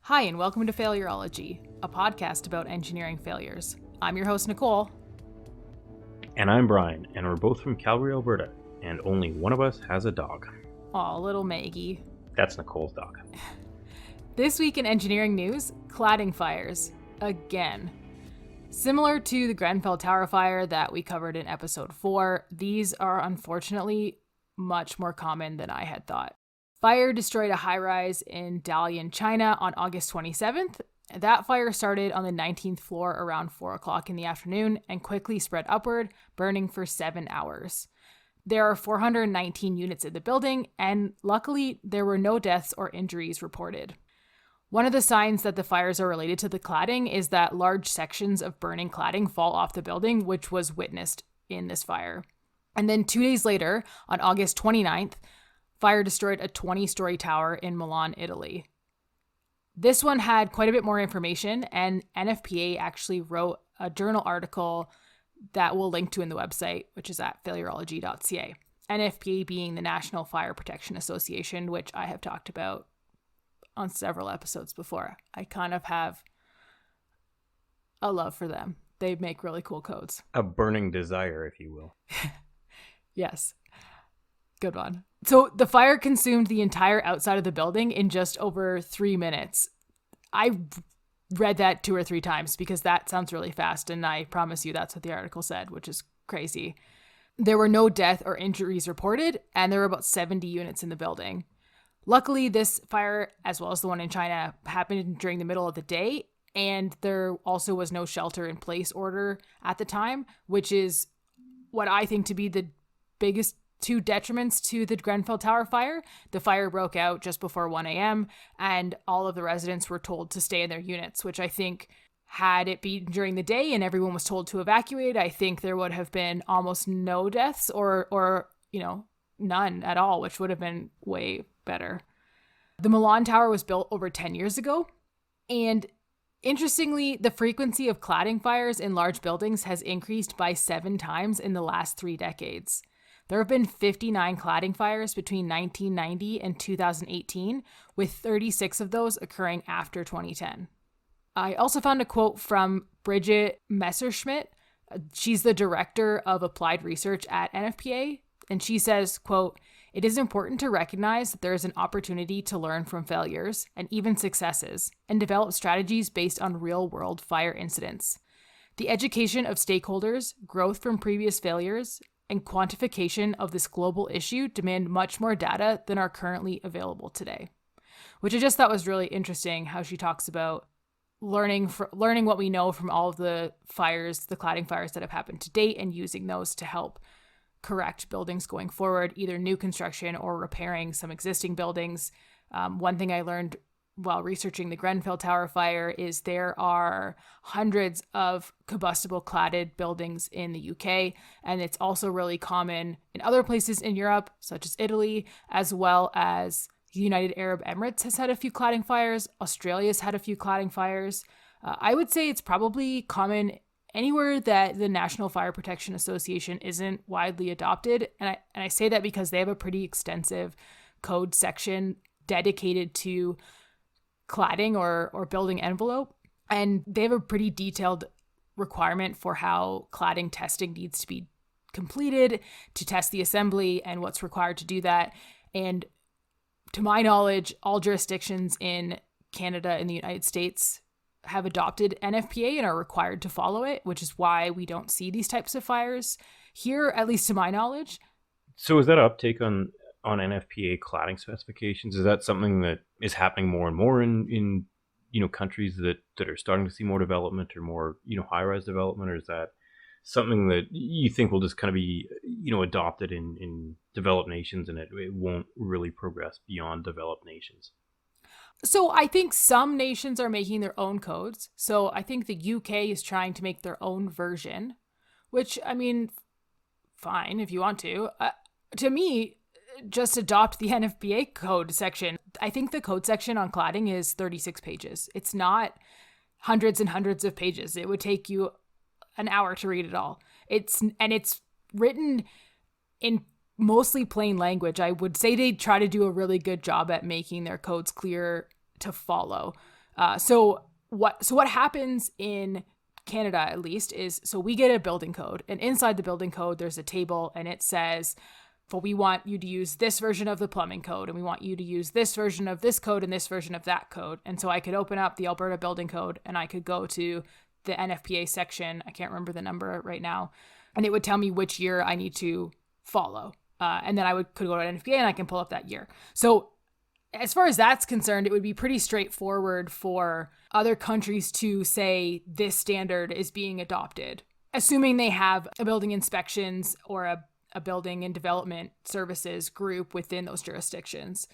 Hi, and welcome to Failurology, a podcast about engineering failures. I'm your host, Nicole. And I'm Brian, and we're both from Calgary, Alberta, and only one of us has a dog. Aw, little Maggie. That's Nicole's dog. This week in engineering news, cladding fires. Again. Similar to the Grenfell Tower fire that we covered in episode 4, these are unfortunately much more common than I had thought. Fire destroyed a high-rise in Dalian, China on August 27th. That fire started on the 19th floor around 4 o'clock in the afternoon and quickly spread upward, burning for 7 hours. There are 419 units in the building, and luckily there were no deaths or injuries reported. One of the signs that the fires are related to the cladding is that large sections of burning cladding fall off the building, which was witnessed in this fire. And then 2 days later, on August 29th, fire destroyed a 20-story tower in Milan, Italy. This one had quite a bit more information, and NFPA actually wrote a journal article that we'll link to in the website, which is at failurology.ca. NFPA being the National Fire Protection Association, which I have talked about on several episodes before. I kind of have a love for them. They make really cool codes. A burning desire, if you will. Yes. Good one. So the fire consumed the entire outside of the building in just over 3 minutes. I read that 2 or 3 times because that sounds really fast, and I promise you that's what the article said, which is crazy. There were no death or injuries reported, and there were about 70 units in the building. Luckily, this fire, as well as the one in China, happened during the middle of the day, and there also was no shelter-in-place order at the time, which is what I think to be the biggest 2 detriments to the Grenfell Tower fire. The fire broke out just before 1 a.m. and all of the residents were told to stay in their units, which I think had it been during the day and everyone was told to evacuate, I think there would have been almost no deaths or none at all, which would have been way better. The Milan Tower was built over 10 years ago. And interestingly, the frequency of cladding fires in large buildings has increased by 7 times in the last 3 decades. There have been 59 cladding fires between 1990 and 2018, with 36 of those occurring after 2010. I also found a quote from Bridget Messerschmidt. She's the director of applied research at NFPA, and she says, quote, "It is important to recognize that there is an opportunity to learn from failures and even successes and develop strategies based on real-world fire incidents. The education of stakeholders, growth from previous failures, and quantification of this global issue demand much more data than are currently available today," which I just thought was really interesting, how she talks about learning what we know from all of the fires, the cladding fires that have happened to date, and using those to help correct buildings going forward, either new construction or repairing some existing buildings. One thing I learned while researching the Grenfell Tower fire is there are hundreds of combustible cladded buildings in the UK, and it's also really common in other places in Europe, such as Italy, as well as the United Arab Emirates has had a few cladding fires. Australia's had a few cladding fires. I would say it's probably common anywhere that the National Fire Protection Association isn't widely adopted, and I say that because they have a pretty extensive code section dedicated to cladding or building envelope, and they have a pretty detailed requirement for how cladding testing needs to be completed to test the assembly and what's required to do that. And to my knowledge, all jurisdictions in Canada and the United States have adopted NFPA and are required to follow it, which is why we don't see these types of fires here, at least to my knowledge. So is that uptake on NFPA cladding specifications? Is that something that is happening more and more in countries that are starting to see more development or more high-rise development, or is that something that you think will just kind of be adopted in developed nations and it won't really progress beyond developed nations? So I think some nations are making their own codes. So I think the UK is trying to make their own version, which, I mean, fine if you want to. To me, just adopt the NFPA code section. I think the code section on cladding is 36 pages. It's not hundreds and hundreds of pages. It would take you an hour to read it all. It's written in mostly plain language. I would say they try to do a really good job at making their codes clear to follow. So what happens in Canada, at least, is so we get a building code, and inside the building code there's a table, and it says, well, we want you to use this version of the plumbing code, and we want you to use this version of this code and this version of that code. And so I could open up the Alberta building code, and I could go to the NFPA section. I can't remember the number right now, and it would tell me which year I need to follow. And then could go to NFPA, and I can pull up that year. So as far as that's concerned, it would be pretty straightforward for other countries to say this standard is being adopted, assuming they have a building inspections or a building and development services group within those jurisdictions.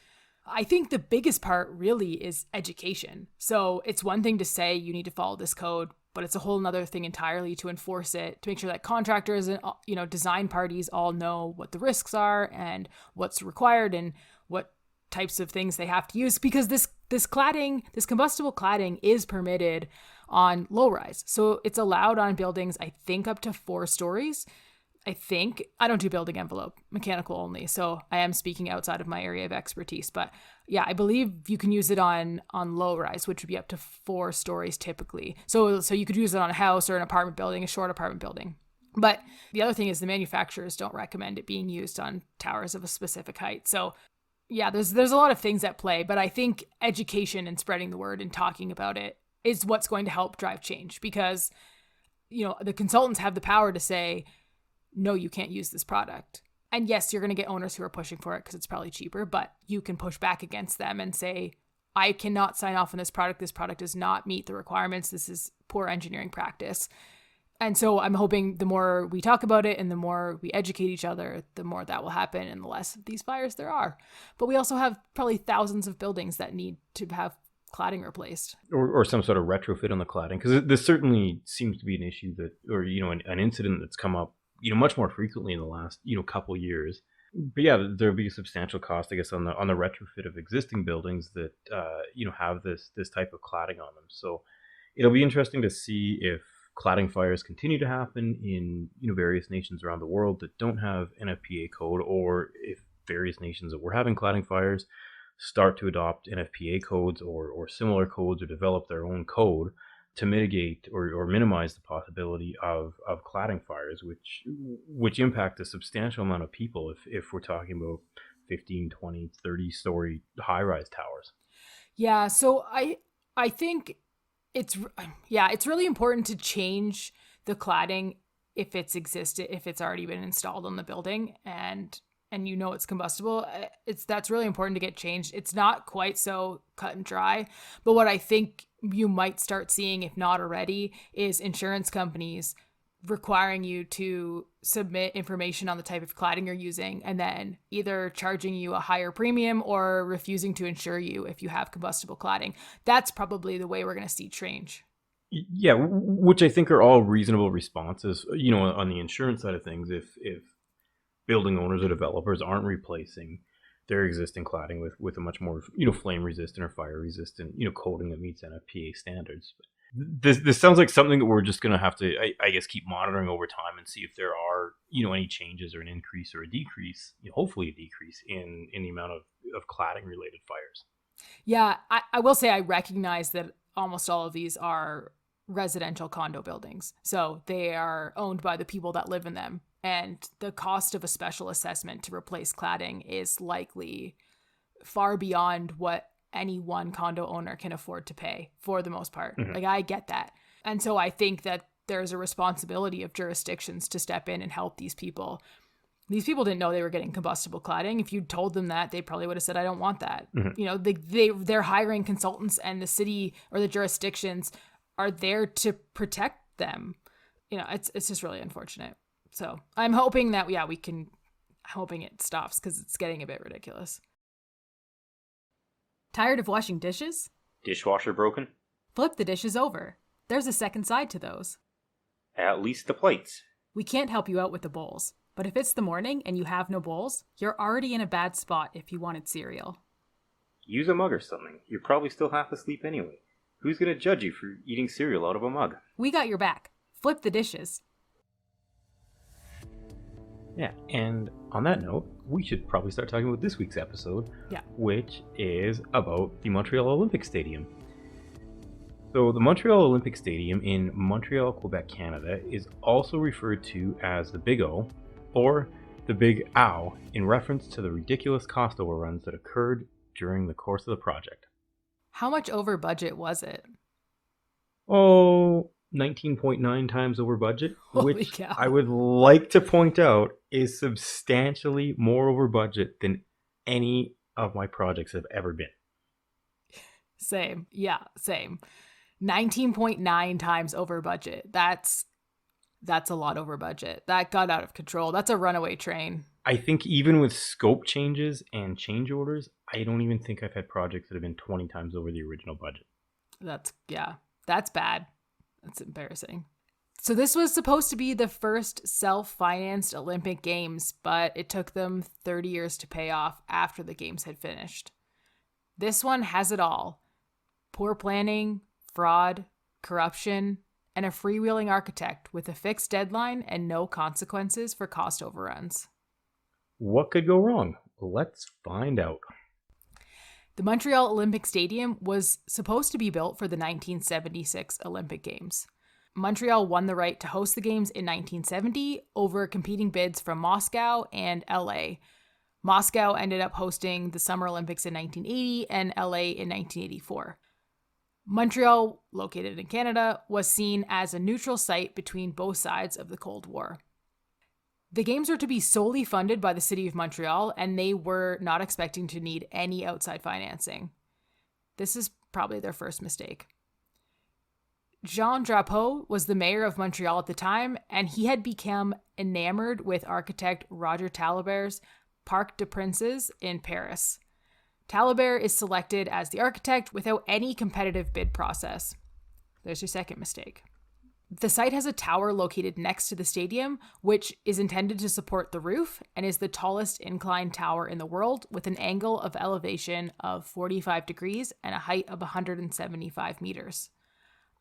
I think the biggest part really is education. So it's one thing to say you need to follow this code, but it's a whole nother thing entirely to enforce it, to make sure that contractors and design parties all know what the risks are and what's required and what types of things they have to use, because this cladding, this combustible cladding, is permitted on low rise. So it's allowed on buildings, I think, up to 4 stories. I don't do building envelope, mechanical only, so I am speaking outside of my area of expertise. But yeah, I believe you can use it on low rise, which would be up to 4 stories typically. So you could use it on a house or an apartment building, a short apartment building. But the other thing is the manufacturers don't recommend it being used on towers of a specific height. So yeah, there's a lot of things at play, but I think education and spreading the word and talking about it is what's going to help drive change, because the consultants have the power to say, no, you can't use this product. And yes, you're going to get owners who are pushing for it because it's probably cheaper, but you can push back against them and say, I cannot sign off on this product. This product does not meet the requirements. This is poor engineering practice. And so I'm hoping the more we talk about it and the more we educate each other, the more that will happen and the less of these fires there are. But we also have probably thousands of buildings that need to have cladding replaced. Or some sort of retrofit on the cladding, because this certainly seems to be an issue an incident that's come up much more frequently in the last couple years. But yeah, there'll be a substantial cost, I guess, on the retrofit of existing buildings that have this type of cladding on them. So it'll be interesting to see if cladding fires continue to happen in various nations around the world that don't have NFPA code, or if various nations that were having cladding fires start to adopt NFPA codes or similar codes, or develop their own code to mitigate or minimize the possibility of cladding fires, which impact a substantial amount of people if we're talking about 15, 20, 30-story high-rise towers. Yeah, so I think it's really important to change the cladding if it's already been installed on the building and it's combustible. That's really important to get changed. It's not quite so cut and dry, but what I think you might start seeing, if not already, is insurance companies requiring you to submit information on the type of cladding you're using, and then either charging you a higher premium or refusing to insure you if you have combustible cladding. That's probably the way we're going to see change. Yeah, which I think are all reasonable responses, on the insurance side of things. If building owners or developers aren't replacing their existing cladding with a much more flame resistant or fire resistant coating that meets NFPA standards. This sounds like something that we're just going to have to, I guess, keep monitoring over time and see if there are any changes or an increase or a decrease, hopefully a decrease in the amount of cladding related fires. Yeah, I will say I recognize that almost all of these are residential condo buildings, so they are owned by the people that live in them. And the cost of a special assessment to replace cladding is likely far beyond what any one condo owner can afford to pay, for the most part. Mm-hmm. Like, I get that. And so I think that there's a responsibility of jurisdictions to step in and help these people. These people didn't know they were getting combustible cladding. If you told them that, they probably would have said, I don't want that. Mm-hmm. They're hiring consultants, and the city or the jurisdictions are there to protect them. It's just really unfortunate. So I'm hoping that, hoping it stops, because it's getting a bit ridiculous. Tired of washing dishes? Dishwasher broken? Flip the dishes over. There's a second side to those. At least the plates. We can't help you out with the bowls, but if it's the morning and you have no bowls, you're already in a bad spot if you wanted cereal. Use a mug or something. You're probably still half asleep anyway. Who's going to judge you for eating cereal out of a mug? We got your back. Flip the dishes. Yeah, and on that note, we should probably start talking about this week's episode, which is about the Montreal Olympic Stadium. So the Montreal Olympic Stadium in Montreal, Quebec, Canada is also referred to as the Big O or the Big Ow in reference to the ridiculous cost overruns that occurred during the course of the project. How much over budget was it? Oh, 19.9 times over budget, Holy which cow. I would like to point out is substantially more over budget than any of my projects have ever been. Same. Yeah, same. 19.9 times over budget. That's a lot over budget. That got out of control. That's a runaway train. I think even with scope changes and change orders, I don't even think I've had projects that have been 20 times over the original budget. That's bad. That's embarrassing. So this was supposed to be the first self-financed Olympic Games, but it took them 30 years to pay off after the Games had finished. This one has it all. Poor planning, fraud, corruption, and a freewheeling architect with a fixed deadline and no consequences for cost overruns. What could go wrong? Let's find out. The Montreal Olympic Stadium was supposed to be built for the 1976 Olympic Games. Montreal won the right to host the Games in 1970 over competing bids from Moscow and LA. Moscow ended up hosting the Summer Olympics in 1980 and LA in 1984. Montreal, located in Canada, was seen as a neutral site between both sides of the Cold War. The Games were to be solely funded by the city of Montreal, and they were not expecting to need any outside financing. This is probably their first mistake. Jean Drapeau was the mayor of Montreal at the time, and he had become enamored with architect Roger Taliber's Parc des Princes in Paris. Talibert is selected as the architect without any competitive bid process. There's your second mistake. The site has a tower located next to the stadium, which is intended to support the roof and is the tallest inclined tower in the world with an angle of elevation of 45 degrees and a height of 175 meters.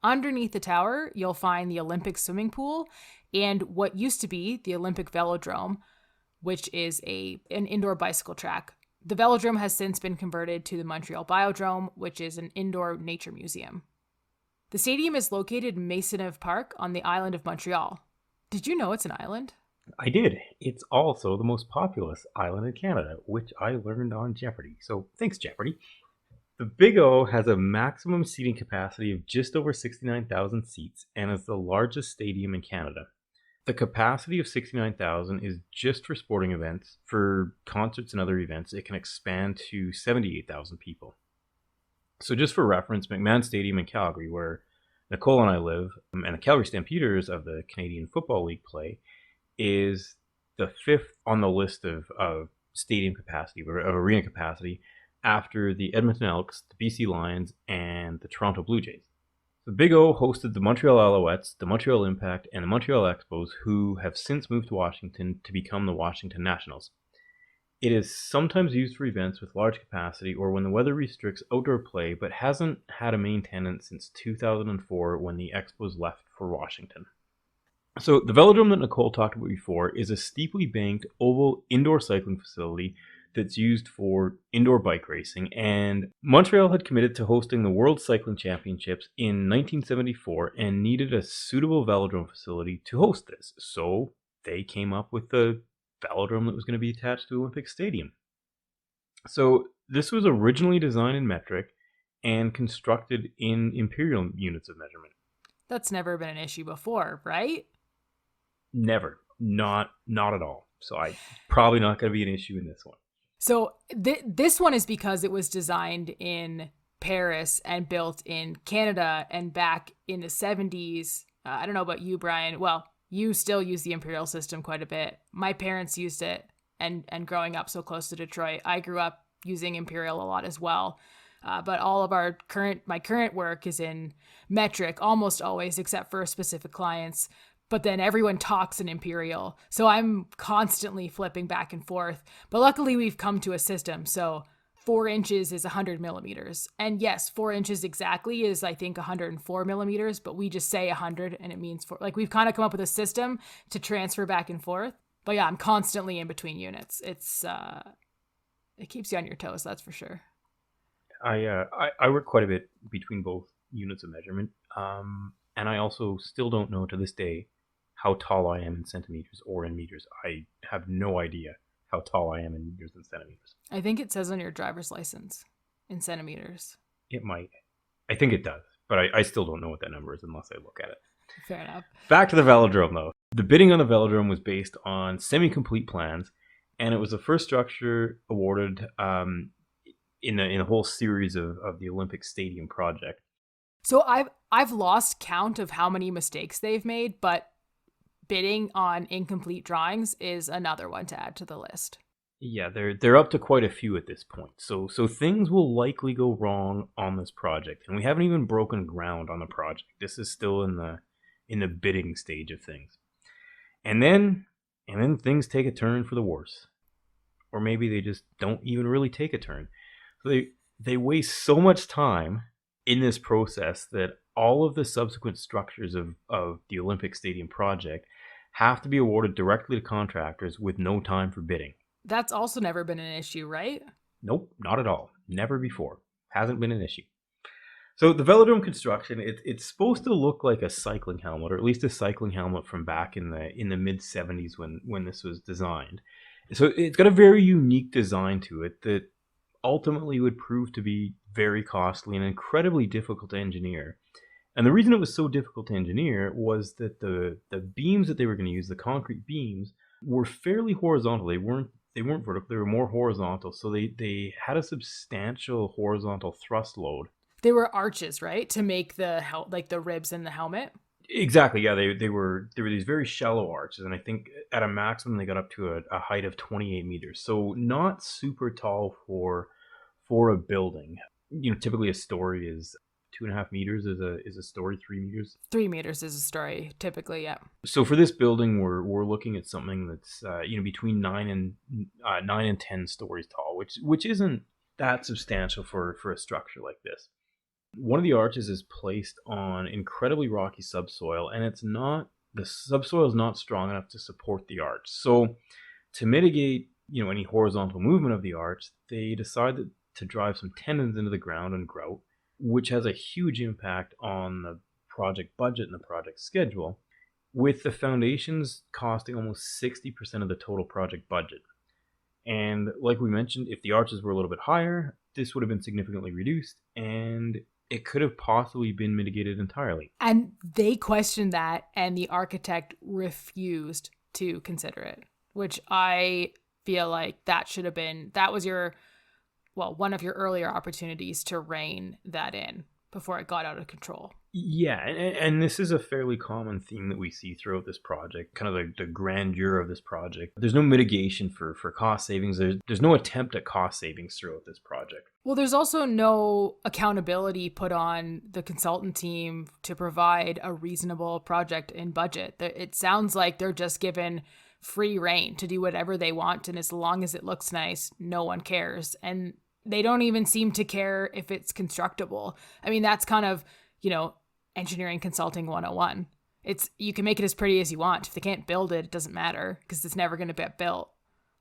Underneath the tower, you'll find the Olympic swimming pool and what used to be the Olympic Velodrome, which is an indoor bicycle track. The Velodrome has since been converted to the Montreal Biodrome, which is an indoor nature museum. The stadium is located in Maisonneuve Park on the island of Montreal. Did you know it's an island? I did. It's also the most populous island in Canada, which I learned on Jeopardy. So thanks, Jeopardy. The Big O has a maximum seating capacity of just over 69,000 seats and is the largest stadium in Canada. The capacity of 69,000 is just for sporting events. For concerts and other events, it can expand to 78,000 people. So just for reference, McMahon Stadium in Calgary, where Nicole and I live, and the Calgary Stampeders of the Canadian Football League play, is the fifth on the list of stadium capacity, of arena capacity, after the Edmonton Elks, the BC Lions, and the Toronto Blue Jays. The Big O hosted the Montreal Alouettes, the Montreal Impact, and the Montreal Expos, who have since moved to Washington to become the Washington Nationals. It is sometimes used for events with large capacity or when the weather restricts outdoor play, but hasn't had a main tenant since 2004 when the Expos left for Washington. So the Velodrome that Nicole talked about before is a steeply banked oval indoor cycling facility that's used for indoor bike racing, and Montreal had committed to hosting the World Cycling Championships in 1974 and needed a suitable velodrome facility to host this, so they came up with the velodrome that was going to be attached to the Olympic Stadium. So this was originally designed in metric and constructed in imperial units of measurement. That's never been an issue before, right? Never. Not at all. So probably not going to be an issue in this one. So this one is because it was designed in Paris and built in Canada and back in the 70s. I don't know about you, Brian. Well, you still use the imperial system quite a bit. My parents used it, and growing up so close to Detroit, I grew up using imperial a lot as well. But all of my current work is in metric almost always, except for specific clients. But then everyone talks in imperial. So I'm constantly flipping back and forth. But luckily we've come to a system. So 4 inches is 100 millimeters. And yes, 4 inches exactly is, I think, 104 millimeters. But we just say 100 and it means 4. Like, we've kind of come up with a system to transfer back and forth. But yeah, I'm constantly in between units. It keeps you on your toes, that's for sure. I work quite a bit between both units of measurement. And I also still don't know to this day how tall I am in centimeters or in meters. I have no idea how tall I am in meters and centimeters. I think it says on your driver's license in centimeters. It might. I think it does, but I still don't know what that number is unless I look at it. Fair enough. Back to the Velodrome, though. The bidding on the Velodrome was based on semi-complete plans, and it was the first structure awarded in a whole series of the Olympic Stadium project. So I've lost count of how many mistakes they've made, but bidding on incomplete drawings is another one to add to the list. Yeah, they're up to quite a few at this point. So things will likely go wrong on this project, and we haven't even broken ground on the project. This is still in the bidding stage of things. And then things take a turn for the worse. Or maybe they just don't even really take a turn. So they waste so much time in this process that all of the subsequent structures of the Olympic Stadium project have to be awarded directly to contractors with no time for bidding. That's also never been an issue, right? Nope, not at all. Never before. Hasn't been an issue. So the Velodrome construction, it's supposed to look like a cycling helmet, or at least a cycling helmet from back in the mid-70s when this was designed. So it's got a very unique design to it that ultimately would prove to be very costly and incredibly difficult to engineer. And the reason it was so difficult to engineer was that the beams that they were going to use, the concrete beams, were fairly horizontal. They weren't vertical, they were more horizontal. So they had a substantial horizontal thrust load. They were arches, right? To make the ribs in the helmet. Exactly, yeah. They were these very shallow arches, and I think at a maximum they got up to a height of 28 meters. So not super tall for a building. You know, typically a story is 2.5 meters is a story, 3 meters. 3 meters is a story, typically, yeah. So for this building, we're looking at something that's between 9 and 10 stories tall, which isn't that substantial for a structure like this. One of the arches is placed on incredibly rocky subsoil, and the subsoil is not strong enough to support the arch. So to mitigate any horizontal movement of the arch, they decided to drive some tendons into the ground and grout, which has a huge impact on the project budget and the project schedule, with the foundations costing almost 60% of the total project budget. And like we mentioned, if the arches were a little bit higher, this would have been significantly reduced, and it could have possibly been mitigated entirely. And they questioned that, and the architect refused to consider it, which I feel like that was one of your earlier opportunities to rein that in before it got out of control. Yeah, and this is a fairly common theme that we see throughout this project, kind of the grandeur of this project. There's no mitigation for cost savings. There's no attempt at cost savings throughout this project. Well, there's also no accountability put on the consultant team to provide a reasonable project in budget. It sounds like they're just given free rein to do whatever they want, and as long as it looks nice, no one cares. And they don't even seem to care if it's constructible. I mean, that's kind of, engineering consulting 101. You can make it as pretty as you want. If they can't build it, it doesn't matter because it's never going to get built,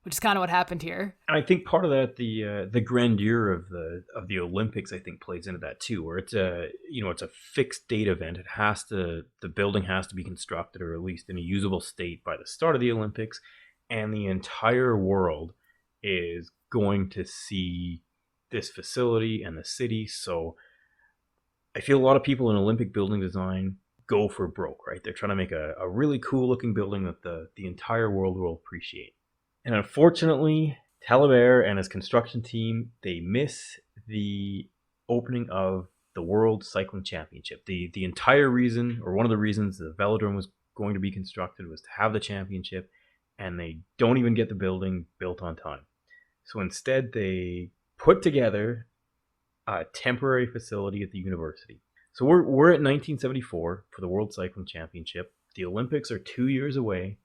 which is kind of what happened here. And I think part of that, the grandeur of the Olympics, I think plays into that too, where it's a fixed date event. The building has to be constructed, or at least in a usable state, by the start of the Olympics, and the entire world is going to see this facility and the city. So I feel a lot of people in Olympic building design go for broke, right? They're trying to make a really cool looking building that the entire world will appreciate. And unfortunately, Talibert and his construction team, they miss the opening of the World Cycling Championship. The entire reason, or one of the reasons the Velodrome was going to be constructed, was to have the championship, and they don't even get the building built on time. So instead, they put together a temporary facility at the university. So we're at 1974 for the World Cycling Championship. The Olympics are 2 years away,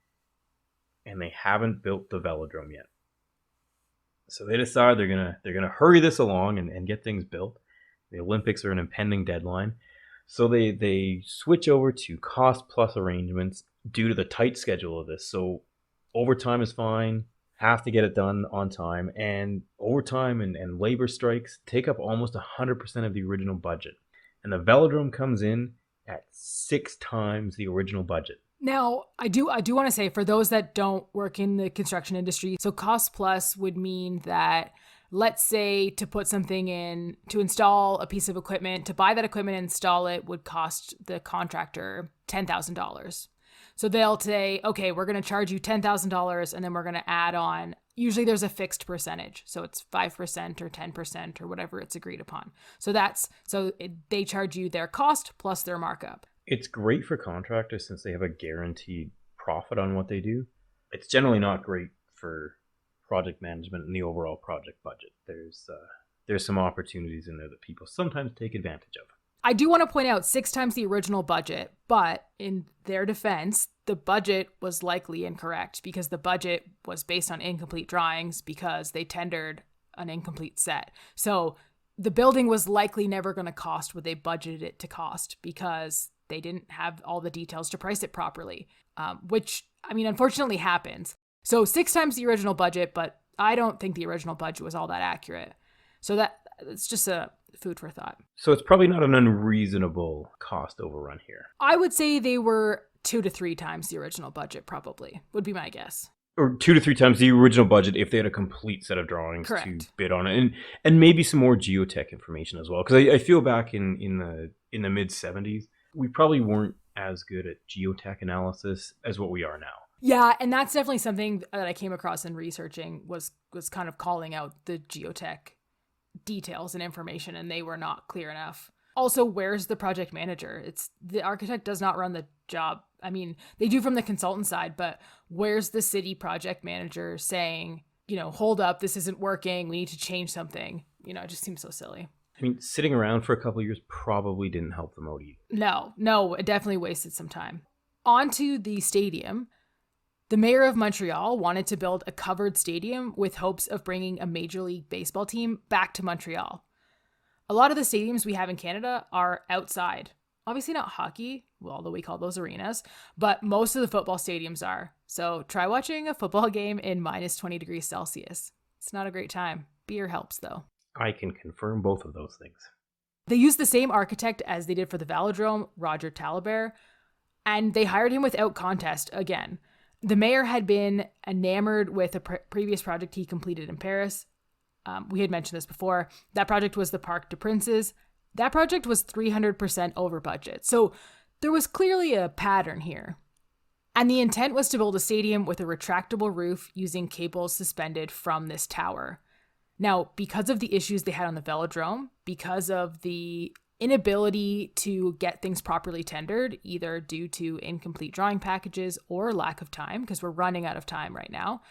and they haven't built the Velodrome yet. So they decide they're gonna hurry this along and get things built. The Olympics are an impending deadline, so they switch over to cost plus arrangements due to the tight schedule of this. So overtime is fine. Have to get it done on time, and overtime and labor strikes take up almost 100% of the original budget. And the Velodrome comes in at 6 times the original budget. Now, I do want to say, for those that don't work in the construction industry, so cost plus would mean that, let's say, to put something in, to install a piece of equipment, to buy that equipment and install it would cost the contractor $10,000. So they'll say, okay, we're going to charge you $10,000 and then we're going to add on. Usually there's a fixed percentage. So it's 5% or 10% or whatever it's agreed upon. So they charge you their cost plus their markup. It's great for contractors since they have a guaranteed profit on what they do. It's generally not great for project management and the overall project budget. There's some opportunities in there that people sometimes take advantage of. I do want to point out 6 times the original budget, but in their defense, the budget was likely incorrect because the budget was based on incomplete drawings because they tendered an incomplete set. So the building was likely never going to cost what they budgeted it to cost because they didn't have all the details to price it properly, which, I mean, unfortunately happens. So 6 times the original budget, but I don't think the original budget was all that accurate. So it's just a food for thought. So it's probably not an unreasonable cost overrun here. I would say they were 2 to 3 times the original budget, probably, would be my guess. Or 2 to 3 times the original budget if they had a complete set of drawings Correct. to bid on it. And maybe some more geotech information as well. Because I feel back in the mid-70s, we probably weren't as good at geotech analysis as what we are now. Yeah, and that's definitely something that I came across in researching was kind of calling out the geotech details and information, and they were not clear enough. Also, where's the project manager? The architect does not run the job. I mean, they do from the consultant side, but where's the city project manager saying, hold up, this isn't working, we need to change something? It just seems so silly. I mean, sitting around for a couple of years probably didn't help them out either. No, it definitely wasted some time. On to the stadium. The mayor of Montreal wanted to build a covered stadium with hopes of bringing a Major League Baseball team back to Montreal. A lot of the stadiums we have in Canada are outside. Obviously not hockey, although we call those arenas, but most of the football stadiums are. So try watching a football game in minus 20 degrees Celsius. It's not a great time. Beer helps though. I can confirm both of those things. They used the same architect as they did for the Velodrome, Roger Talabert, and they hired him without contest again. The mayor had been enamored with a previous project he completed in Paris. We had mentioned this before. That project was the Parc des Princes. That project was 300% over budget. So there was clearly a pattern here. And the intent was to build a stadium with a retractable roof using cables suspended from this tower. Now, because of the issues they had on the Velodrome, because of the inability to get things properly tendered, either due to incomplete drawing packages or lack of time, because we're running out of time right now,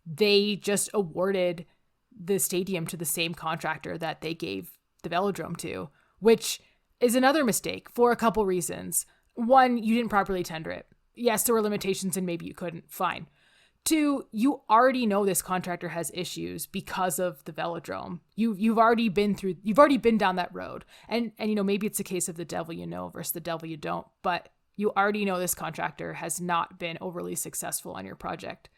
they just awarded the stadium to the same contractor that they gave the Velodrome to, which is another mistake for a couple reasons. One, you didn't properly tender it. Yes, there were limitations and maybe you couldn't. Fine. 2, you already know this contractor has issues because of the Velodrome. You've already been down that road. And maybe it's a case of the devil you know versus the devil you don't, but you already know this contractor has not been overly successful on your project.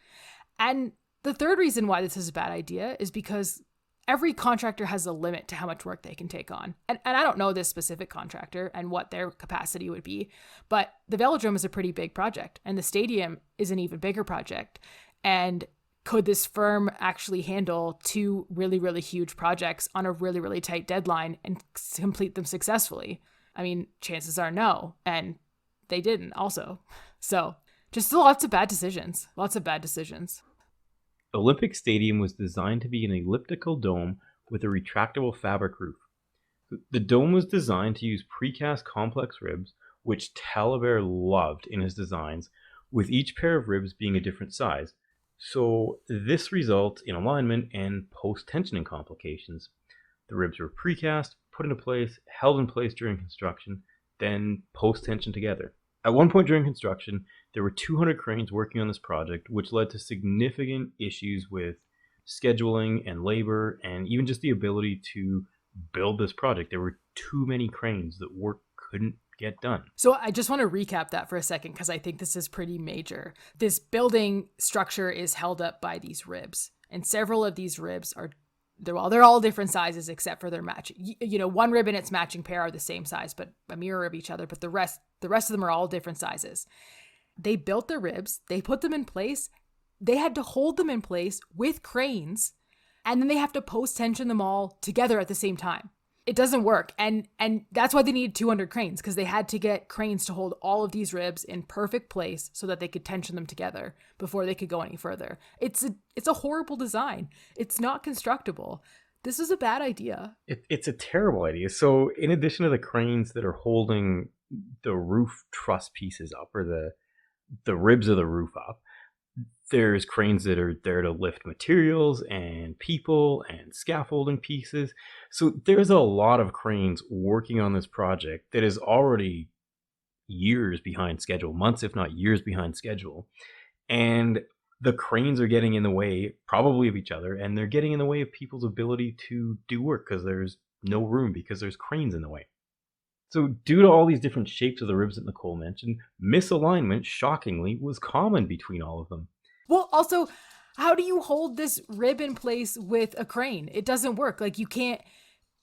And the third reason why this is a bad idea is because every contractor has a limit to how much work they can take on. And I don't know this specific contractor and what their capacity would be, but the Velodrome is a pretty big project and the stadium is an even bigger project. And could this firm actually handle 2 really, really huge projects on a really, really tight deadline and complete them successfully? I mean, chances are no. And they didn't also. So just lots of bad decisions. Olympic Stadium was designed to be an elliptical dome with a retractable fabric roof. The dome was designed to use precast complex ribs, which Talabert loved in his designs, with each pair of ribs being a different size. So this results in alignment and post-tensioning complications. The ribs were precast, put into place, held in place during construction, then post-tensioned together. At one point during construction, there were 200 cranes working on this project, which led to significant issues with scheduling and labor, and even just the ability to build this project. There were too many cranes that work couldn't get done. So I just want to recap that for a second, because I think this is pretty major. This building structure is held up by these ribs, and several of these ribs are They're all different sizes except for their match. One rib and its matching pair are the same size, but a mirror of each other. But the rest of them are all different sizes. They built their ribs. They put them in place. They had to hold them in place with cranes, and then they have to post tension them all together at the same time. It doesn't work. And that's why they needed 200 cranes, because they had to get cranes to hold all of these ribs in perfect place so that they could tension them together before they could go any further. It's a horrible design. It's not constructible. This is a bad idea. It's a terrible idea. So in addition to the cranes that are holding the roof truss pieces up, or the ribs of the roof up, there's cranes that are there to lift materials and people and scaffolding pieces. So there's a lot of cranes working on this project that is already years behind schedule, months if not years behind schedule. And the cranes are getting in the way, probably of each other, and they're getting in the way of people's ability to do work because there's no room, because there's cranes in the way. So due to all these different shapes of the ribs that Nicole mentioned, misalignment, shockingly, was common between all of them. Well, also, how do you hold this rib in place with a crane? It doesn't work. Like, you can't.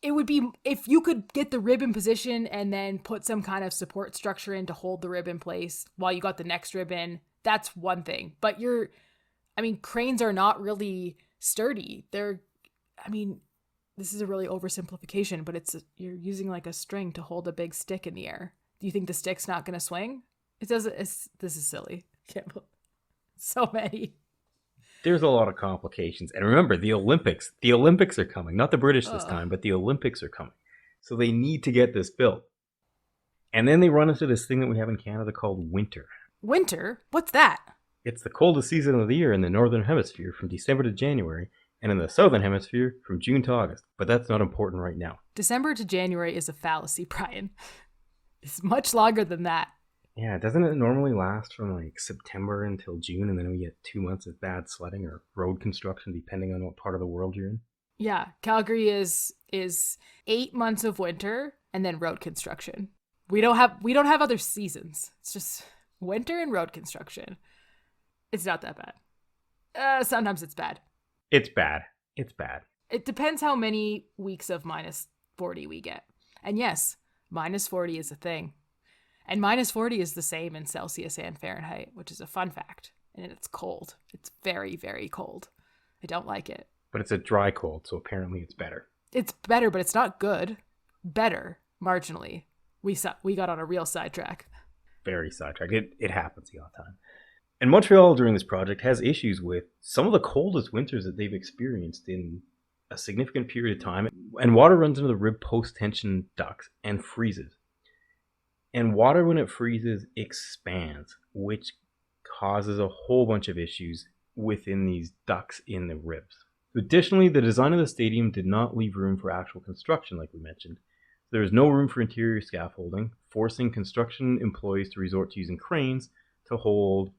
It would be, if you could get the rib in position and then put some kind of support structure in to hold the rib in place while you got the next rib in, that's one thing. But cranes are not really sturdy. This is a really oversimplification, but you're using like a string to hold a big stick in the air. Do you think the stick's not going to swing? It doesn't. This is silly. So many. There's a lot of complications. And remember, the Olympics are coming. Not the British this time, but the Olympics are coming. So they need to get this built. And then they run into this thing that we have in Canada called winter. Winter? What's that? It's the coldest season of the year in the Northern Hemisphere from December to January, and in the Southern Hemisphere from June to August. But that's not important right now. December to January is a fallacy, Brian. It's much longer than that. Yeah, doesn't it normally last from like September until June, and then we get 2 months of bad sledding or road construction, depending on what part of the world you're in? Yeah, Calgary is 8 months of winter and then road construction. We don't have other seasons. It's just winter and road construction. It's not that bad. Sometimes it's bad. It's bad. It depends how many weeks of -40 we get. And yes, -40 is a thing. And -40 is the same in Celsius and Fahrenheit, which is a fun fact. And it's cold. It's very, very cold. I don't like it. But it's a dry cold, so apparently it's better. It's better, but it's not good. Better, marginally. We got on a real sidetrack. Very sidetracked. It happens all the time. And Montreal during this project has issues with some of the coldest winters that they've experienced in a significant period of time. And water runs into the rib post-tension ducts and freezes. And water, when it freezes, expands, which causes a whole bunch of issues within these ducts in the ribs. Additionally, the design of the stadium did not leave room for actual construction, like we mentioned. There is no room for interior scaffolding, forcing construction employees to resort to using cranes to hold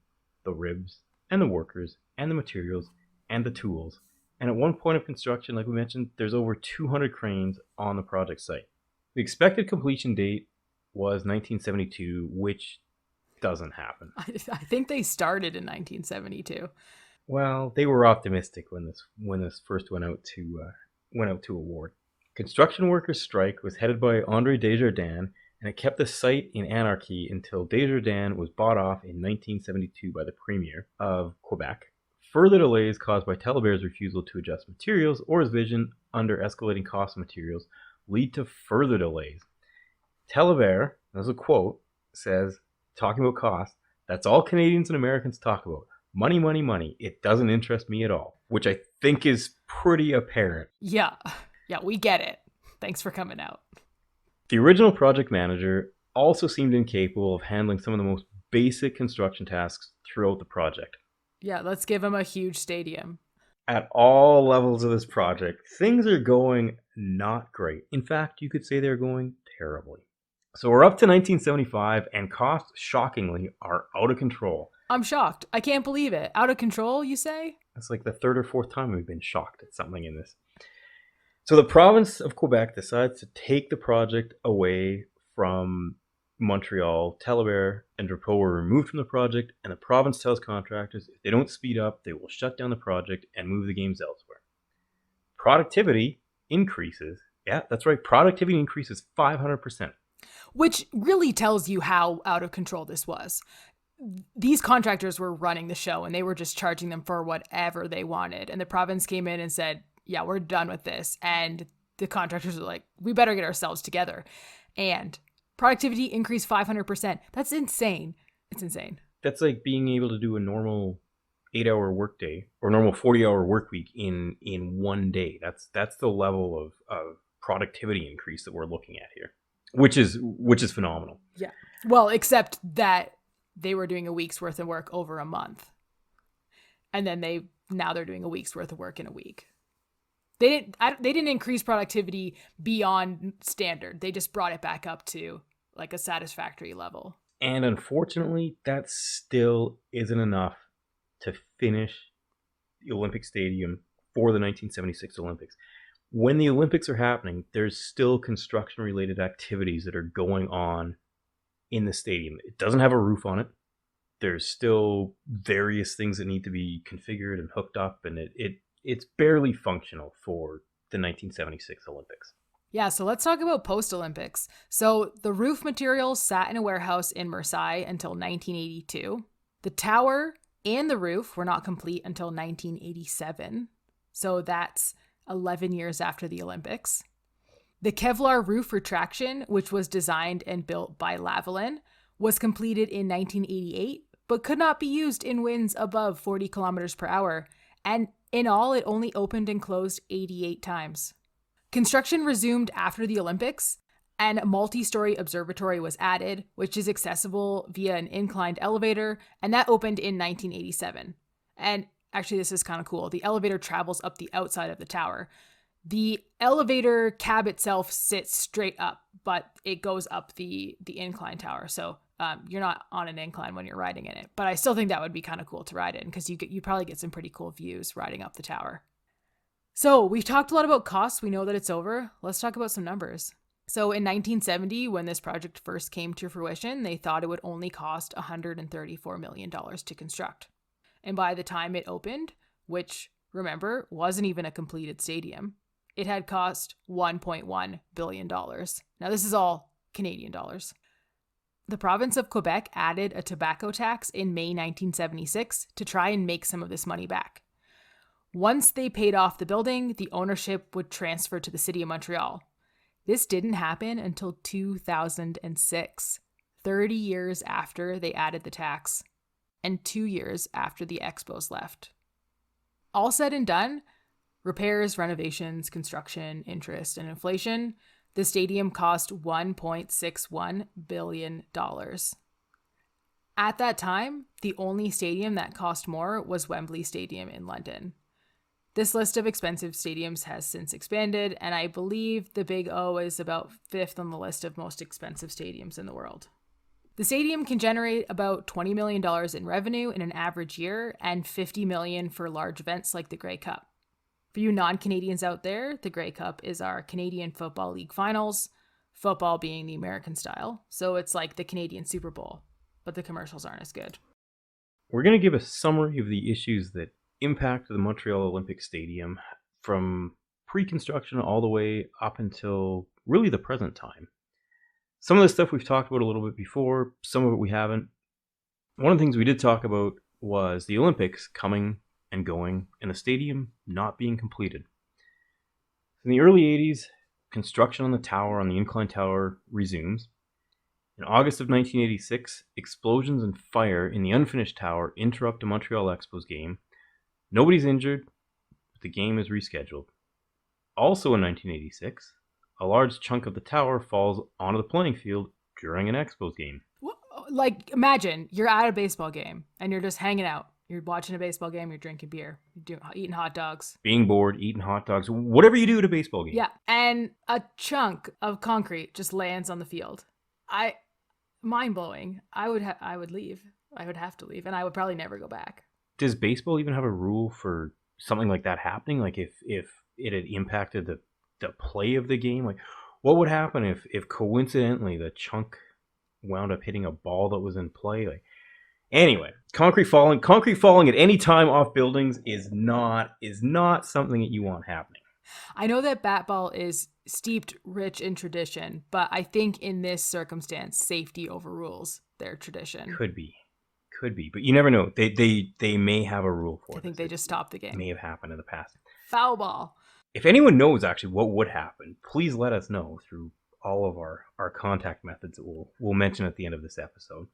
the ribs and the workers and the materials and the tools. And at one point of construction, like we mentioned, there's over 200 cranes on the project site. The expected completion date was 1972, which doesn't happen. I think they started in 1972. Well, they were optimistic when this first went out to award. Construction workers' strike was headed by André Desjardins, and it kept the site in anarchy until Desjardins was bought off in 1972 by the Premier of Quebec. Further delays caused by Telebert's refusal to adjust materials or his vision under escalating cost of materials lead to further delays. Telebert, as a quote, says, talking about cost, "That's all Canadians and Americans talk about. Money, money, money. It doesn't interest me at all." Which I think is pretty apparent. Yeah, we get it. Thanks for coming out. The original project manager also seemed incapable of handling some of the most basic construction tasks throughout the project. Yeah, let's give him a huge stadium. At all levels of this project, things are going not great. In fact, you could say they're going terribly. So we're up to 1975, and costs, shockingly, are out of control. I'm shocked. I can't believe it. Out of control, you say? That's like the third or fourth time we've been shocked at something in this. So the province of Quebec decides to take the project away from Montreal. Telebert and Drapeau were removed from the project, and the province tells contractors if they don't speed up, they will shut down the project and move the games elsewhere. productivity increases. Yeah, that's right. Productivity increases 500%. Which really tells you how out of control this was. These contractors were running the show and they were just charging them for whatever they wanted. And the province came in and said, yeah, we're done with this. And the contractors were like, we better get ourselves together. And productivity increased 500%. That's insane. It's insane. That's like being able to do a normal 8-hour workday or normal 40-hour work week in one day. That's the level of productivity increase that we're looking at here, which is phenomenal. Yeah. Well, except that they were doing a week's worth of work over a month. And then now they're doing a week's worth of work in a week. They didn't increase productivity beyond standard. They just brought it back up to like a satisfactory level. And unfortunately, that still isn't enough to finish the Olympic Stadium for the 1976 Olympics. When the Olympics are happening, there's still construction-related activities that are going on in the stadium. It doesn't have a roof on it. There's still various things that need to be configured and hooked up, and it's barely functional for the 1976 Olympics. Yeah, so let's talk about post-Olympics. So the roof materials sat in a warehouse in Marseille until 1982. The tower and the roof were not complete until 1987. So that's 11 years after the Olympics. The Kevlar roof retraction, which was designed and built by Lavalin, was completed in 1988, but could not be used in winds above 40 kilometers per hour. And in all, it only opened and closed 88 times. Construction resumed after the Olympics, and a multi-story observatory was added, which is accessible via an inclined elevator, and that opened in 1987. And actually, this is kind of cool. The elevator travels up the outside of the tower. The elevator cab itself sits straight up, but it goes up the incline tower. So you're not on an incline when you're riding in it. But I still think that would be kind of cool to ride in because you probably get some pretty cool views riding up the tower. So we've talked a lot about costs. We know that it's over. Let's talk about some numbers. So in 1970, when this project first came to fruition, they thought it would only cost $134 million to construct. And by the time it opened, which, remember, wasn't even a completed stadium, it had cost $1.1 billion. Now, this is all Canadian dollars. The province of Quebec added a tobacco tax in May 1976 to try and make some of this money back. Once they paid off the building, the ownership would transfer to the city of Montreal. This didn't happen until 2006, 30 years after they added the tax, and 2 years after the Expos left. All said and done, repairs, renovations, construction, interest, and inflation, the stadium cost $1.61 billion. At that time, the only stadium that cost more was Wembley Stadium in London. This list of expensive stadiums has since expanded, and I believe the Big O is about 5th on the list of most expensive stadiums in the world. The stadium can generate about $20 million in revenue in an average year and $50 million for large events like the Grey Cup. For you non-Canadians out there, the Grey Cup is our Canadian Football League finals, football being the American style. So it's like the Canadian Super Bowl, but the commercials aren't as good. We're going to give a summary of the issues that impact the Montreal Olympic Stadium from pre-construction all the way up until really the present time. Some of the stuff we've talked about a little bit before, some of it we haven't. One of the things we did talk about was the Olympics coming and going and the stadium not being completed. In the early 80s, construction on the tower, on the incline tower, resumes. In August of 1986, explosions and fire in the unfinished tower interrupt a Montreal Expos game. Nobody's injured, but the game is rescheduled. Also in 1986, a large chunk of the tower falls onto the playing field during an Expos game. Like, imagine you're at a baseball game and you're just hanging out. You're watching a baseball game, you're drinking beer, you're eating hot dogs. Being bored, eating hot dogs, whatever you do at a baseball game. Yeah, and a chunk of concrete just lands on the field. Mind-blowing. I would leave. I would have to leave, and I would probably never go back. Does baseball even have a rule for something like that happening? Like if it had impacted the play of the game? Like what would happen if coincidentally the chunk wound up hitting a ball that was in play? Like anyway, concrete falling at any time off buildings is not something that you want happening. I know that bat-ball is steeped rich in tradition, but I think in this circumstance, safety overrules their tradition. Could be, but you never know. They may have a rule for I think this. they just stopped the game. It may have happened in the past. Foul ball. If anyone knows actually what would happen, please let us know through all of our contact methods that we'll mention at the end of this episode.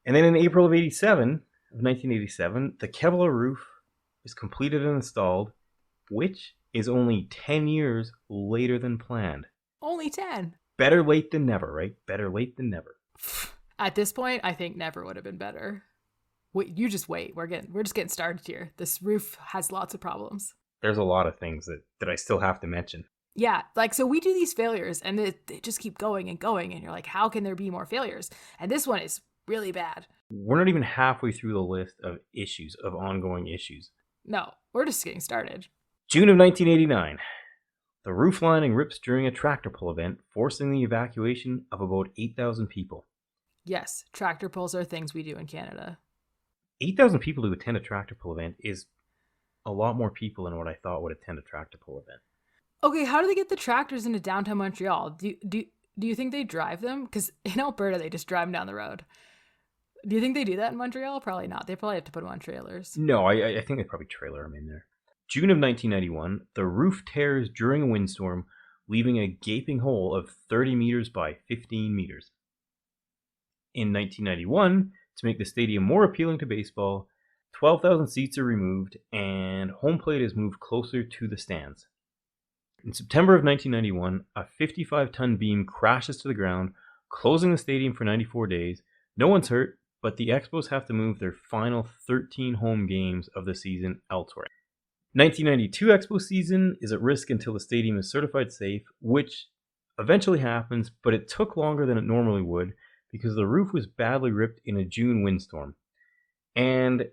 And then in April of 1987, the Kevlar roof is completed and installed, which is only 10 years later than planned. Only 10. Better late than never, right? Better late than never. At this point, I think never would have been better. Wait, you just wait. We're just getting started here. This roof has lots of problems. There's a lot of things that I still have to mention. Yeah, so we do these failures and they just keep going and going, and you're like, how can there be more failures? And this one is really bad. We're not even halfway through the list of ongoing issues. No, we're just getting started. June of 1989. The roof lining rips during a tractor pull event, forcing the evacuation of about 8,000 people. Yes, tractor pulls are things we do in Canada. 8,000 people who attend a tractor pull event is a lot more people than what I thought would attend a tractor pull event. Okay, how do they get the tractors into downtown Montreal? Do you think they drive them? Because in Alberta, they just drive them down the road. Do you think they do that in Montreal? Probably not. They probably have to put them on trailers. No, I think they probably trailer them in there. June of 1991, the roof tears during a windstorm, leaving a gaping hole of 30 meters by 15 meters. In 1991, to make the stadium more appealing to baseball, 12,000 seats are removed and home plate is moved closer to the stands. In September of 1991, a 55-ton beam crashes to the ground, closing the stadium for 94 days. No one's hurt, but the Expos have to move their final 13 home games of the season elsewhere. 1992 Expo season is at risk until the stadium is certified safe, which eventually happens, but it took longer than it normally would because the roof was badly ripped in a June windstorm. And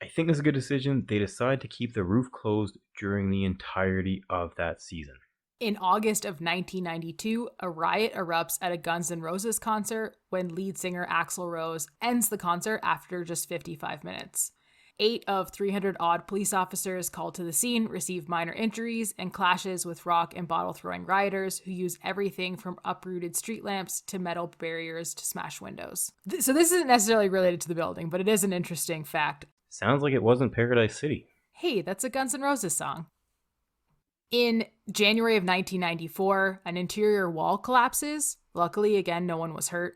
I think this is a good decision. They decide to keep the roof closed during the entirety of that season. In August of 1992, a riot erupts at a Guns N' Roses concert when lead singer Axl Rose ends the concert after just 55 minutes. 8 of 300-odd police officers called to the scene received minor injuries and clashes with rock and bottle-throwing rioters who use everything from uprooted street lamps to metal barriers to smash windows. So this isn't necessarily related to the building, but it is an interesting fact. Sounds like it wasn't Paradise City. Hey, that's a Guns N' Roses song. In January of 1994, an interior wall collapses. Luckily, again, no one was hurt.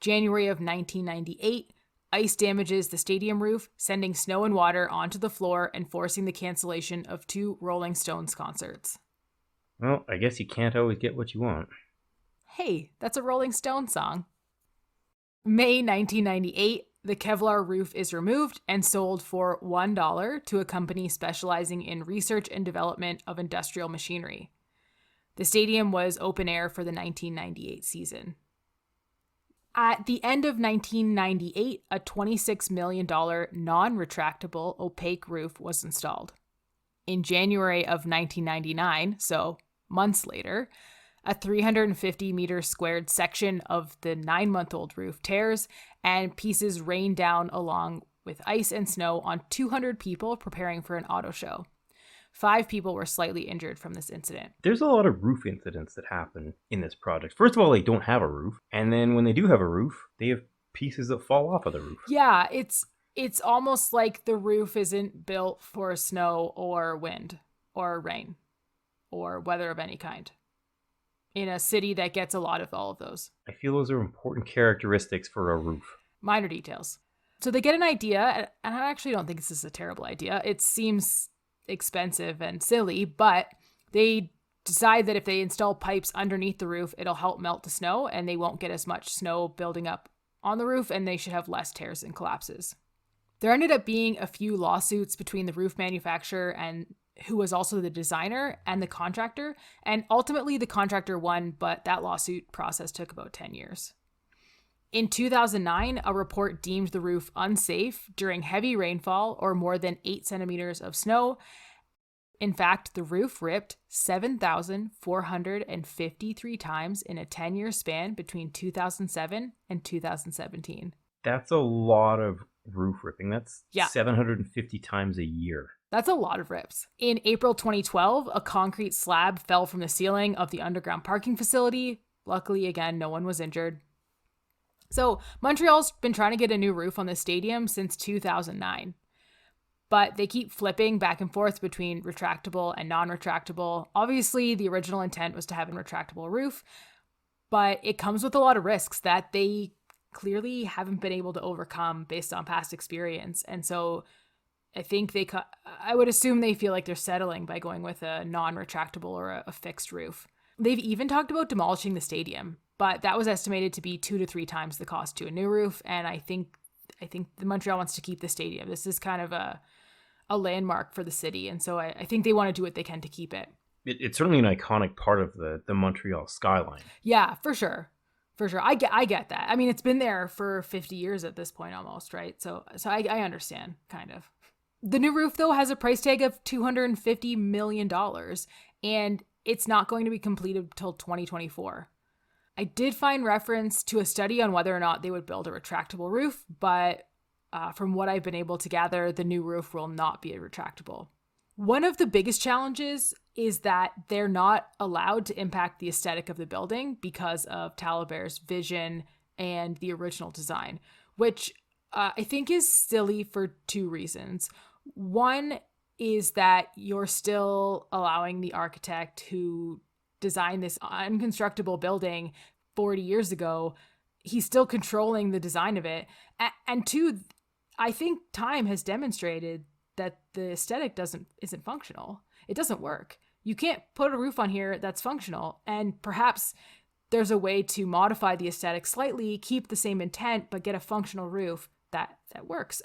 January of 1998, ice damages the stadium roof, sending snow and water onto the floor and forcing the cancellation of 2 Rolling Stones concerts. Well, I guess you can't always get what you want. Hey, that's a Rolling Stones song. May 1998, the Kevlar roof is removed and sold for $1 to a company specializing in research and development of industrial machinery. The stadium was open air for the 1998 season. At the end of 1998, a $26 million non-retractable opaque roof was installed. In January of 1999, so months later, a 350-meter squared section of the 9-month-old roof tears, and pieces rain down along with ice and snow on 200 people preparing for an auto show. 5 people were slightly injured from this incident. There's a lot of roof incidents that happen in this project. First of all, they don't have a roof. And then when they do have a roof, they have pieces that fall off of the roof. Yeah, it's almost like the roof isn't built for snow or wind or rain or weather of any kind in a city that gets a lot of all of those. I feel those are important characteristics for a roof. Minor details. So they get an idea, and I actually don't think this is a terrible idea. It seems expensive and silly, but they decide that if they install pipes underneath the roof, it'll help melt the snow and they won't get as much snow building up on the roof, and they should have less tears and collapses. There ended up being a few lawsuits between the roof manufacturer and who was also the designer and the contractor, and ultimately the contractor won, but that lawsuit process took about 10 years. In 2009, a report deemed the roof unsafe during heavy rainfall or more than 8 centimeters of snow. In fact, the roof ripped 7,453 times in a 10-year span between 2007 and 2017. That's a lot of roof ripping. That's Yeah. 750 times a year. That's a lot of rips. In April 2012, a concrete slab fell from the ceiling of the underground parking facility. Luckily, again, no one was injured. So Montreal's been trying to get a new roof on the stadium since 2009. But they keep flipping back and forth between retractable and non-retractable. Obviously, the original intent was to have a retractable roof, but it comes with a lot of risks that they clearly haven't been able to overcome based on past experience. And so I think I would assume they feel like they're settling by going with a non-retractable or a fixed roof. They've even talked about demolishing the stadium, but that was estimated to be 2 to 3 times the cost to a new roof. And I think the Montreal wants to keep the stadium. This is kind of a landmark for the city. And so I think they want to do what they can to keep it. It's certainly an iconic part of the Montreal skyline. Yeah, for sure. For sure. I get that. I mean, it's been there for 50 years at this point almost, right? So I understand, kind of. The new roof, though, has a price tag of $250 million, and it's not going to be completed until 2024. I did find reference to a study on whether or not they would build a retractable roof, but from what I've been able to gather, the new roof will not be a retractable. One of the biggest challenges is that they're not allowed to impact the aesthetic of the building because of Talabert's vision and the original design, which I think is silly for 2 reasons. One is that you're still allowing the architect who designed this unconstructible building 40 years ago, he's still controlling the design of it. And 2, I think time has demonstrated that the aesthetic isn't functional. It doesn't work. You can't put a roof on here that's functional, and perhaps there's a way to modify the aesthetic slightly, keep the same intent, but get a functional roof that works.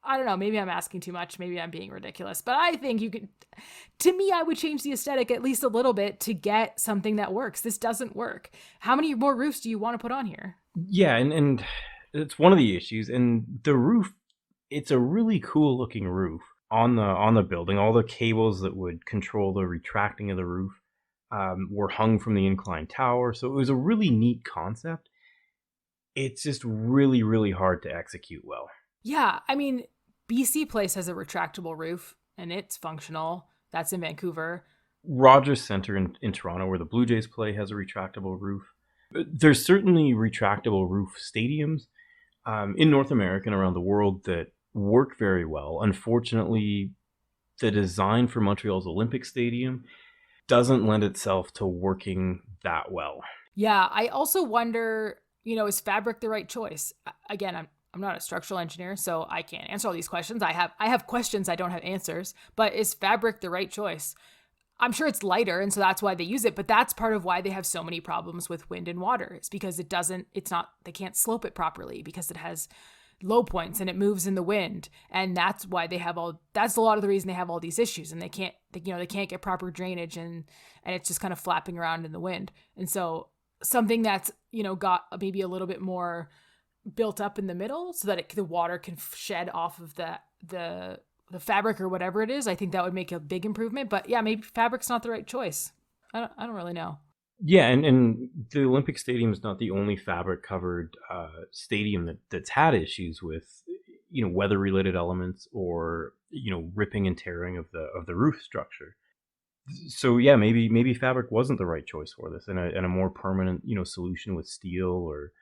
I don't know, maybe I'm asking too much, maybe I'm being ridiculous, but I think to me, I would change the aesthetic at least a little bit to get something that works. This doesn't work. How many more roofs do you want to put on here? Yeah, and it's one of the issues, and the roof, it's a really cool looking roof on the building. All the cables that would control the retracting of the roof were hung from the inclined tower, so it was a really neat concept. It's just really, really hard to execute well. Yeah, I mean, BC Place has a retractable roof, and it's functional. That's in Vancouver. Rogers Centre in Toronto, where the Blue Jays play, has a retractable roof. There's certainly retractable roof stadiums in North America and around the world that work very well. Unfortunately, the design for Montreal's Olympic Stadium doesn't lend itself to working that well. Yeah, I also wonder, is fabric the right choice? Again, I'm not a structural engineer, so I can't answer all these questions. I have questions, I don't have answers. But is fabric the right choice? I'm sure it's lighter, and so that's why they use it. But that's part of why they have so many problems with wind and water. It's because they can't slope it properly because it has low points and it moves in the wind. And that's why that's a lot of the reason they have all these issues. And they can't get proper drainage and it's just kind of flapping around in the wind. And so something that's, got maybe a little bit more built up in the middle so that the water can shed off of the fabric or whatever it is, I think that would make a big improvement. But yeah, maybe fabric's not the right choice. I don't really know. Yeah, and the Olympic Stadium is not the only fabric covered stadium that's had issues with weather related elements or ripping and tearing of the roof structure. So yeah, maybe fabric wasn't the right choice for this, and a more permanent solution with steel or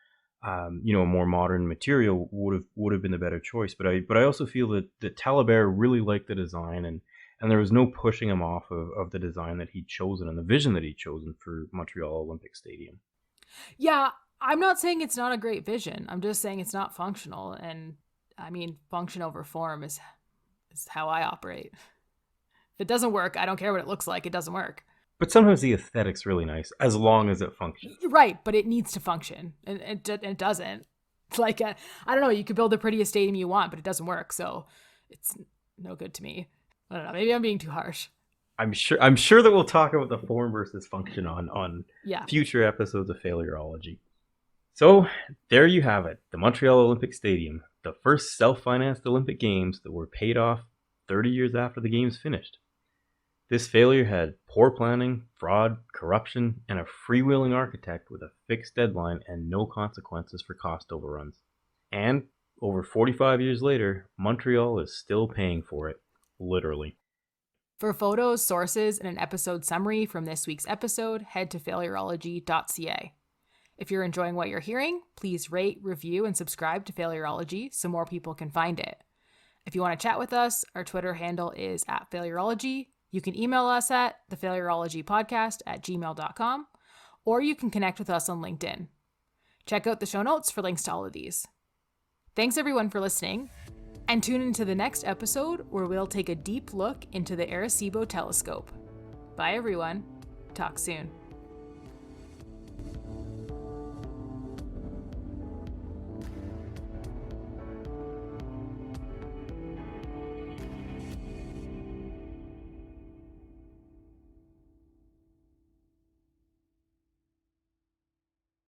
a more modern material would have been the better choice. But I also feel that Talabert really liked the design, and there was no pushing him off of the design that he'd chosen and the vision that he'd chosen for Montreal Olympic Stadium. Yeah, I'm not saying it's not a great vision. I'm just saying it's not functional, and I mean, function over form is how I operate. If it doesn't work, I don't care what it looks like. It doesn't work. But sometimes the aesthetic's really nice, as long as it functions. Right, but it needs to function, and it doesn't. It's like, I don't know, you could build the prettiest stadium you want, but it doesn't work, so it's no good to me. I don't know, maybe I'm being too harsh. I'm sure that we'll talk about the form versus function on future episodes of Failurology. So, there you have it, the Montreal Olympic Stadium, the first self-financed Olympic Games that were paid off 30 years after the Games finished. This failure had poor planning, fraud, corruption, and a freewheeling architect with a fixed deadline and no consequences for cost overruns. And over 45 years later, Montreal is still paying for it. Literally. For photos, sources, and an episode summary from this week's episode, head to failurology.ca. If you're enjoying what you're hearing, please rate, review, and subscribe to Failurology so more people can find it. If you want to chat with us, our Twitter handle is @Failurology. You can email us at thefailurologypodcast@gmail.com, or you can connect with us on LinkedIn. Check out the show notes for links to all of these. Thanks everyone for listening, and tune into the next episode where we'll take a deep look into the Arecibo telescope. Bye everyone. Talk soon.